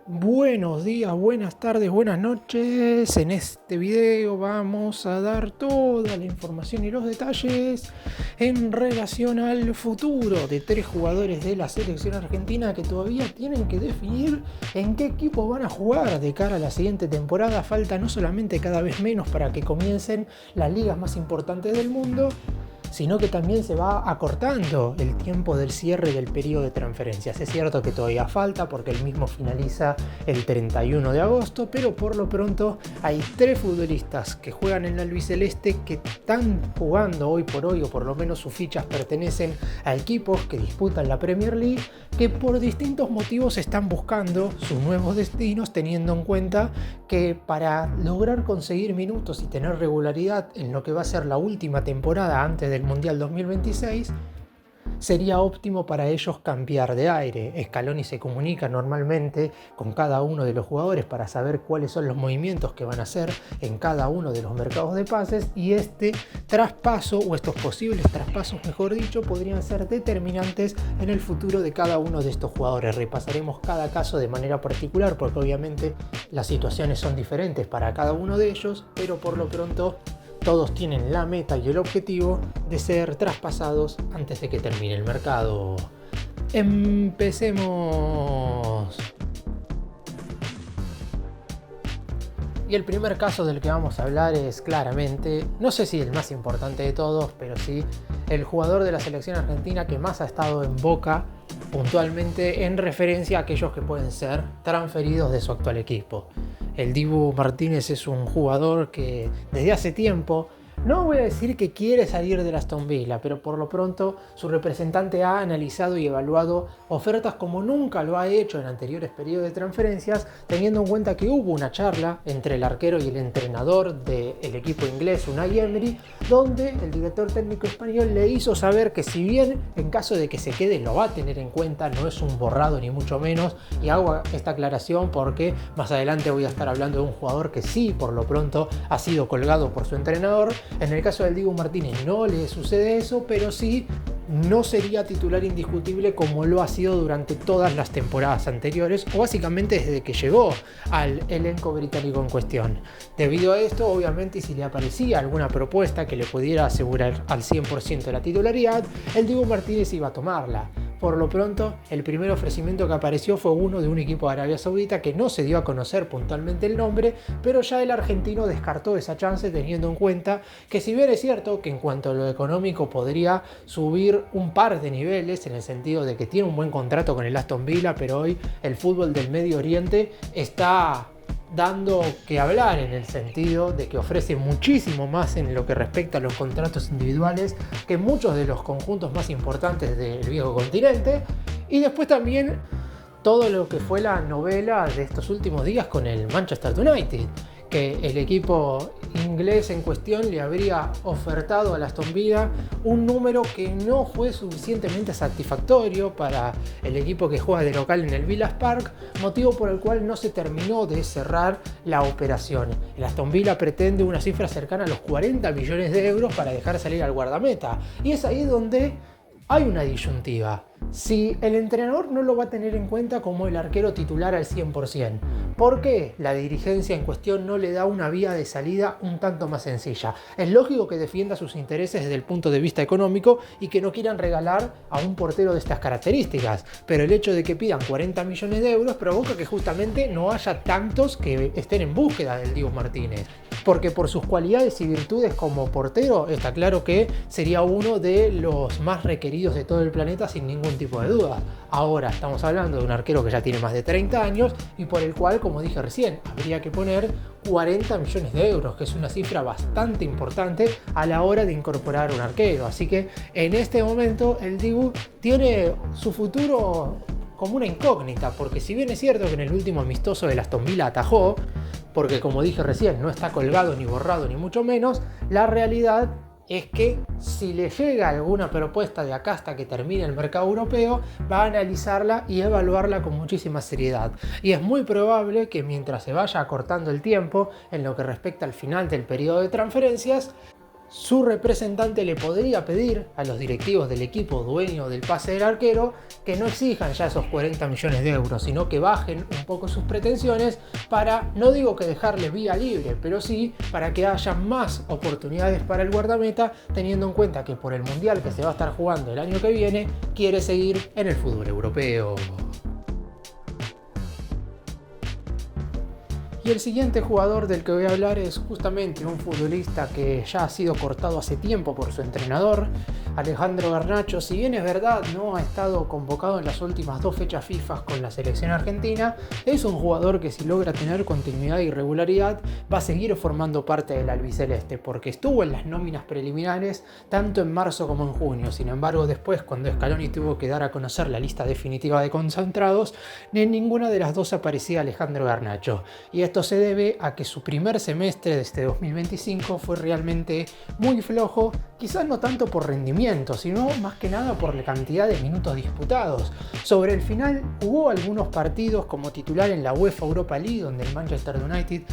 Buenos días, buenas tardes, buenas noches. En este video vamos a dar toda la información y los detalles en relación al futuro de tres jugadores de la selección argentina que todavía tienen que definir en qué equipo van a jugar de cara a la siguiente temporada. Falta no solamente cada vez menos para que comiencen las ligas más importantes del mundo, sino que también se va acortando el tiempo del cierre del periodo de transferencias. Es cierto que todavía falta porque el mismo finaliza el 31 de agosto, pero por lo pronto hay tres futbolistas que juegan en la albiceleste que están jugando hoy por hoy, o por lo menos sus fichas pertenecen a equipos que disputan la Premier League, que por distintos motivos están buscando sus nuevos destinos, teniendo en cuenta que para lograr conseguir minutos y tener regularidad en lo que va a ser la última temporada antes del Mundial 2026, sería óptimo para ellos cambiar de aire. Scaloni se comunica normalmente con cada uno de los jugadores para saber cuáles son los movimientos que van a hacer en cada uno de los mercados de pases, y este traspaso, o estos posibles traspasos mejor dicho, podrían ser determinantes en el futuro de cada uno de estos jugadores. Repasaremos cada caso de manera particular porque obviamente las situaciones son diferentes para cada uno de ellos, pero por lo pronto todos tienen la meta y el objetivo de ser traspasados antes de que termine el mercado. Empecemos. Y el primer caso del que vamos a hablar es claramente, no sé si el más importante de todos, pero sí el jugador de la selección argentina que más ha estado en boca puntualmente en referencia a aquellos que pueden ser transferidos de su actual equipo. El Dibu Martínez es un jugador que desde hace tiempo, no voy a decir que quiere salir del Aston Villa, pero por lo pronto su representante ha analizado y evaluado ofertas como nunca lo ha hecho en anteriores periodos de transferencias, teniendo en cuenta que hubo una charla entre el arquero y el entrenador del equipo inglés, Unai Emery, donde el director técnico español le hizo saber que si bien en caso de que se quede lo va a tener en cuenta, no es un borrado ni mucho menos, y hago esta aclaración porque más adelante voy a estar hablando de un jugador que sí, por lo pronto, ha sido colgado por su entrenador. En el caso del Dibu Martínez no le sucede eso, pero sí no sería titular indiscutible como lo ha sido durante todas las temporadas anteriores, o básicamente desde que llegó al elenco británico en cuestión. Debido a esto, obviamente, si le aparecía alguna propuesta que le pudiera asegurar al 100% la titularidad, el Dibu Martínez iba a tomarla. Por lo pronto, el primer ofrecimiento que apareció fue uno de un equipo de Arabia Saudita que no se dio a conocer puntualmente el nombre, pero ya el argentino descartó esa chance teniendo en cuenta que, si bien es cierto que en cuanto a lo económico podría subir un par de niveles en el sentido de que tiene un buen contrato con el Aston Villa, pero hoy el fútbol del Medio Oriente está dando que hablar en el sentido de que ofrece muchísimo más en lo que respecta a los contratos individuales que muchos de los conjuntos más importantes del viejo continente. Y después también todo lo que fue la novela de estos últimos días con el Manchester United, que el equipo inglés en cuestión le habría ofertado a Aston Villa un número que no fue suficientemente satisfactorio para el equipo que juega de local en el Villa Park, motivo por el cual no se terminó de cerrar la operación. El Aston Villa pretende una cifra cercana a los 40 millones de euros para dejar salir al guardameta, y es ahí donde hay una disyuntiva. Si el entrenador no lo va a tener en cuenta como el arquero titular al 100%, ¿por qué la dirigencia en cuestión no le da una vía de salida un tanto más sencilla? Es lógico que defienda sus intereses desde el punto de vista económico y que no quieran regalar a un portero de estas características, pero el hecho de que pidan 40 millones de euros provoca que justamente no haya tantos que estén en búsqueda del Dibu Martínez, porque por sus cualidades y virtudes como portero está claro que sería uno de los más requeridos de todo el planeta sin ningún tipo de duda. Ahora estamos hablando de un arquero que ya tiene más de 30 años y por el cual, como dije recién, habría que poner 40 millones de euros, que es una cifra bastante importante a la hora de incorporar un arquero. Así que en este momento el Dibu tiene su futuro como una incógnita, porque si bien es cierto que en el último amistoso del Aston Villa atajó, porque como dije recién no está colgado ni borrado ni mucho menos, la realidad es que si le llega alguna propuesta de acá hasta que termine el mercado europeo, va a analizarla y evaluarla con muchísima seriedad. Y es muy probable que mientras se vaya acortando el tiempo en lo que respecta al final del periodo de transferencias, su representante le podría pedir a los directivos del equipo dueño del pase del arquero que no exijan ya esos 40 millones de euros, sino que bajen un poco sus pretensiones para, no digo que dejarle vía libre, pero sí para que haya más oportunidades para el guardameta, teniendo en cuenta que por el Mundial que se va a estar jugando el año que viene, quiere seguir en el fútbol europeo. Y el siguiente jugador del que voy a hablar es justamente un futbolista que ya ha sido cortado hace tiempo por su entrenador, Alejandro Garnacho. Si bien es verdad, no ha estado convocado en las últimas 2 fechas FIFA con la selección argentina, es un jugador que si logra tener continuidad y regularidad va a seguir formando parte del albiceleste, porque estuvo en las nóminas preliminares tanto en marzo como en junio. Sin embargo, después, cuando Scaloni tuvo que dar a conocer la lista definitiva de concentrados, en ninguna de las dos aparecía Alejandro Garnacho. Y esto se debe a que su primer semestre de este 2025 fue realmente muy flojo, quizás no tanto por rendimiento, sino más que nada por la cantidad de minutos disputados. Sobre el final hubo algunos partidos como titular en la UEFA Europa League, donde el Manchester United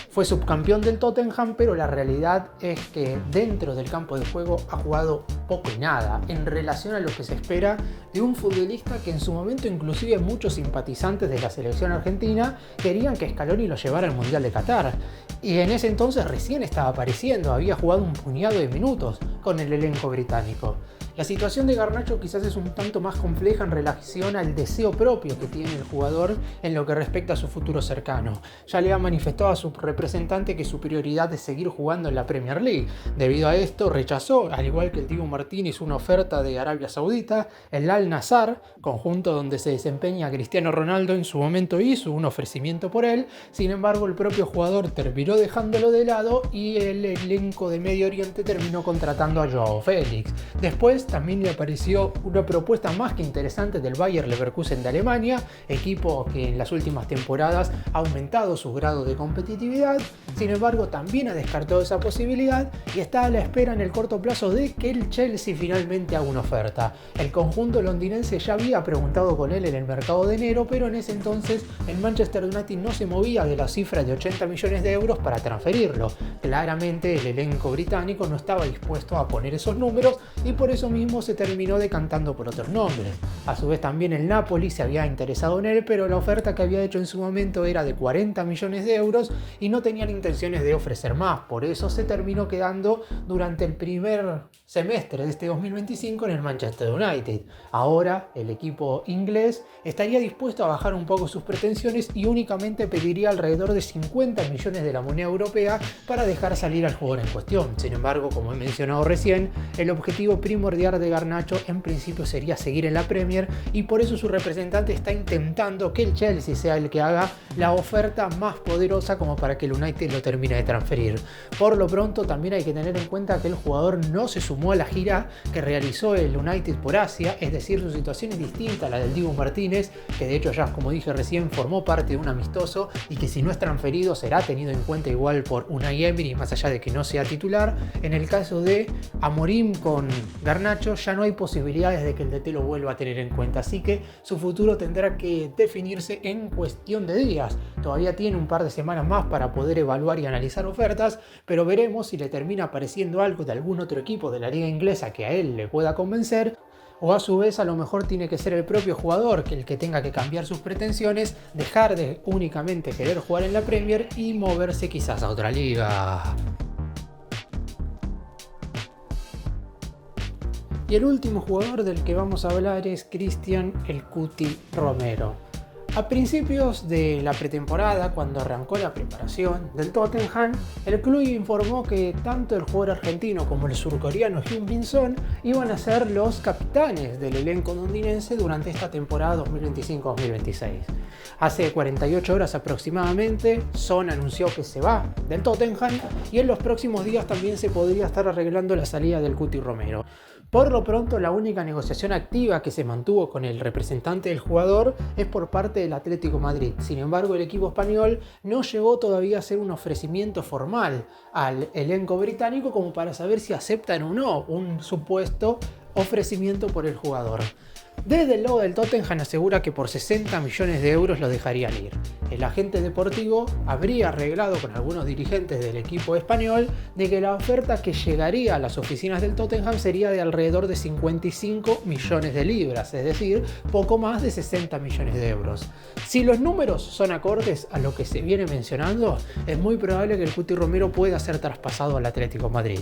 fue subcampeón del Tottenham, pero la realidad es que dentro del campo de juego ha jugado poco y nada en relación a lo que se espera de un futbolista que en su momento inclusive muchos simpatizantes de la selección argentina querían que Scaloni lo llevara al Mundial de Qatar. Y en ese entonces recién estaba apareciendo, había jugado un puñado de minutos con el elenco británico. La situación de Garnacho quizás es un tanto más compleja en relación al deseo propio que tiene el jugador en lo que respecta a su futuro cercano. Ya le ha manifestado a su representante que su prioridad es seguir jugando en la Premier League. Debido a esto rechazó, al igual que el Dibu Martínez, una oferta de Arabia Saudita. El Al Nassr, conjunto donde se desempeña Cristiano Ronaldo, en su momento hizo un ofrecimiento por él. Sin embargo, el propio jugador terminó dejándolo de lado y el elenco de Medio Oriente terminó contratando a Joao Félix. Después también le apareció una propuesta más que interesante del Bayer Leverkusen de Alemania, equipo que en las últimas temporadas ha aumentado su grado de competitividad. Sin embargo, también ha descartado esa posibilidad y está a la espera en el corto plazo de que el Chelsea finalmente haga una oferta. El conjunto londinense ya había preguntado con él en el mercado de enero, pero en ese entonces el Manchester United no se movía de la cifra de 80 millones de euros para transferirlo. Claramente el elenco británico no estaba dispuesto a poner esos números y por eso mismo se terminó decantando por otros nombres. A su vez también el Napoli se había interesado en él, pero la oferta que había hecho en su momento era de 40 millones de euros y no tenían intenciones de ofrecer más. Por eso se terminó quedando durante el primer semestre de este 2025 en el Manchester United. Ahora el equipo inglés estaría dispuesto a bajar un poco sus pretensiones y únicamente pediría alrededor de 50 millones de la moneda europea para dejar salir al jugador en cuestión. Sin embargo, como he mencionado recién, el objetivo primordial de Garnacho en principio sería seguir en la Premier y por eso su representante está intentando que el Chelsea sea el que haga la oferta más poderosa como para que el United lo termine de transferir. Por lo pronto también hay que tener en cuenta que el jugador no se sumó a la gira que realizó el United por Asia, es decir, su situación es distinta a la del Dibu Martínez, que de hecho ya, como dije recién, formó parte de un amistoso y que si no es transferido será tenido en cuenta igual por Unai Emery, más allá de que no sea titular. En el caso de Amorim con Garnacho ya no hay posibilidades de que el DT lo vuelva a tener en cuenta, así que su futuro tendrá que definirse en cuestión de días. Todavía tiene un par de semanas más para poder evaluar y analizar ofertas, pero veremos si le termina apareciendo algo de algún otro equipo de la liga inglesa que a él le pueda convencer, o a su vez a lo mejor tiene que ser el propio jugador el que tenga que cambiar sus pretensiones, dejar de únicamente querer jugar en la Premier y moverse quizás a otra liga. Y el último jugador del que vamos a hablar es Cristian "El Cuti" Romero. A principios de la pretemporada, cuando arrancó la preparación del Tottenham, el club informó que tanto el jugador argentino como el surcoreano Heung-min Son iban a ser los capitanes del elenco londinense durante esta temporada 2025-2026. Hace 48 horas aproximadamente, Son anunció que se va del Tottenham y en los próximos días también se podría estar arreglando la salida del Cuti Romero. Por lo pronto, la única negociación activa que se mantuvo con el representante del jugador es por parte del Atlético Madrid. Sin embargo, el equipo español no llegó todavía a hacer un ofrecimiento formal al elenco británico como para saber si aceptan o no un supuesto ofrecimiento por el jugador. Desde el lado del Tottenham asegura que por 60 millones de euros lo dejarían ir. el agente deportivo habría arreglado con algunos dirigentes del equipo español de que la oferta que llegaría a las oficinas del Tottenham sería de alrededor de 55 millones de libras, es decir, poco más de 60 millones de euros. Si los números son acordes a lo que se viene mencionando, es muy probable que el Cuti Romero pueda ser traspasado al Atlético Madrid.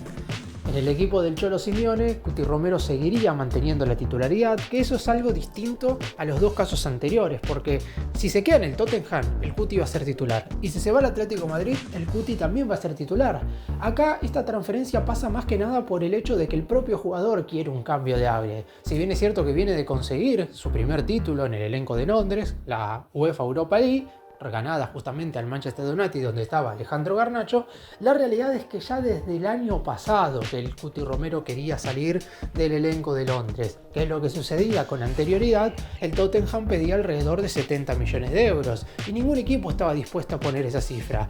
En el equipo del Cholo Simeone, Cuti Romero seguiría manteniendo la titularidad, que eso es algo distinto a los dos casos anteriores, porque si se queda en el Tottenham, el Cuti va a ser titular, y si se va al Atlético de Madrid, el Cuti también va a ser titular. Acá esta transferencia pasa más que nada por el hecho de que el propio jugador quiere un cambio de aire. Si bien es cierto que viene de conseguir su primer título en el elenco de Londres, la UEFA Europa League, ganada justamente al Manchester United donde estaba Alejandro Garnacho, la realidad es que ya desde el año pasado que el Cuti Romero quería salir del elenco de Londres. ¿Qué es lo que sucedía con anterioridad? El Tottenham pedía alrededor de 70 millones de euros y ningún equipo estaba dispuesto a poner esa cifra.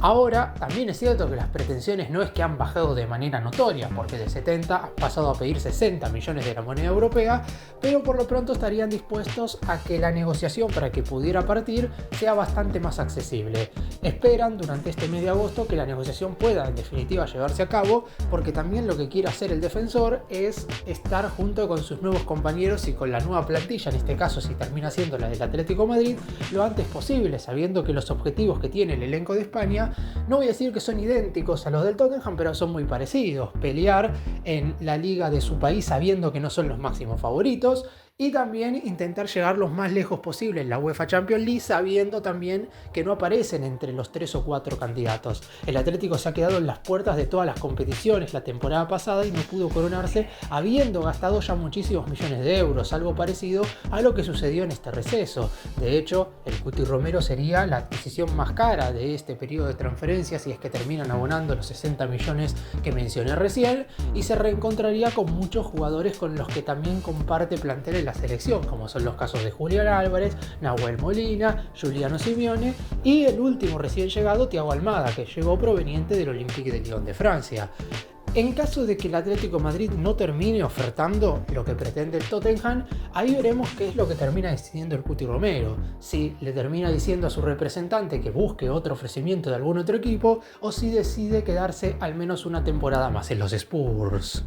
Ahora, también es cierto que las pretensiones no es que han bajado de manera notoria, porque de 70 han pasado a pedir 60 millones de la moneda europea, pero por lo pronto estarían dispuestos a que la negociación para que pudiera partir sea bastante más accesible. Esperan durante este mes de agosto que la negociación pueda en definitiva llevarse a cabo, porque también lo que quiere hacer el defensor es estar junto con sus nuevos compañeros y con la nueva plantilla, en este caso si termina siendo la del Atlético de Madrid, lo antes posible, sabiendo que los objetivos que tiene el elenco de España no voy a decir que son idénticos a los del Tottenham, pero son muy parecidos. Pelear en la liga de su país sabiendo que no son los máximos favoritos y también intentar llegar lo más lejos posible en la UEFA Champions League sabiendo también que no aparecen entre los 3 o 4 candidatos. El Atlético se ha quedado en las puertas de todas las competiciones la temporada pasada y no pudo coronarse habiendo gastado ya muchísimos millones de euros, algo parecido a lo que sucedió en este receso. De hecho, el Cuti Romero sería la adquisición más cara de este periodo de transferencias si es que terminan abonando los 60 millones que mencioné recién y se reencontraría con muchos jugadores con los que también comparte plantel en la selección, como son los casos de Julián Álvarez, Nahuel Molina, Giuliano Simeone y el último recién llegado, Thiago Almada, que llegó proveniente del Olympique de Lyon de Francia. En caso de que el Atlético de Madrid no termine ofertando lo que pretende el Tottenham, ahí veremos qué es lo que termina decidiendo el Cuti Romero. Si le termina diciendo a su representante que busque otro ofrecimiento de algún otro equipo o si decide quedarse al menos una temporada más en los Spurs.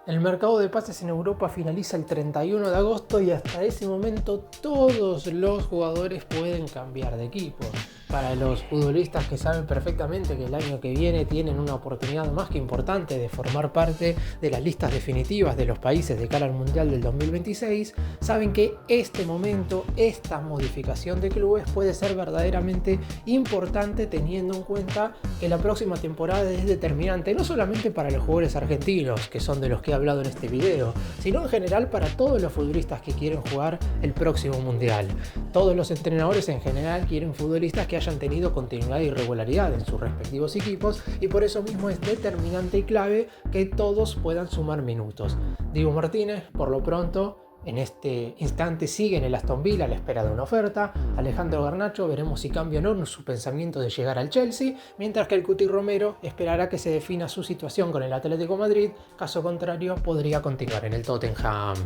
El mercado de pases en Europa finaliza el 31 de agosto y hasta ese momento todos los jugadores pueden cambiar de equipo. Para los futbolistas que saben perfectamente que el año que viene tienen una oportunidad más que importante de formar parte de las listas definitivas de los países de cara al Mundial del 2026, saben que este momento, esta modificación de clubes puede ser verdaderamente importante teniendo en cuenta que la próxima temporada es determinante no solamente para los jugadores argentinos, que son de los que he hablado en este video, sino en general para todos los futbolistas que quieren jugar el próximo Mundial. Todos los entrenadores en general quieren futbolistas que hayan tenido continuidad y regularidad en sus respectivos equipos y por eso mismo es determinante y clave que todos puedan sumar minutos. Dibu Martínez, por lo pronto, en este instante sigue en el Aston Villa a la espera de una oferta. Alejandro Garnacho veremos si cambia o no su pensamiento de llegar al Chelsea, mientras que el Cuti Romero esperará que se defina su situación con el Atlético de Madrid, caso contrario podría continuar en el Tottenham.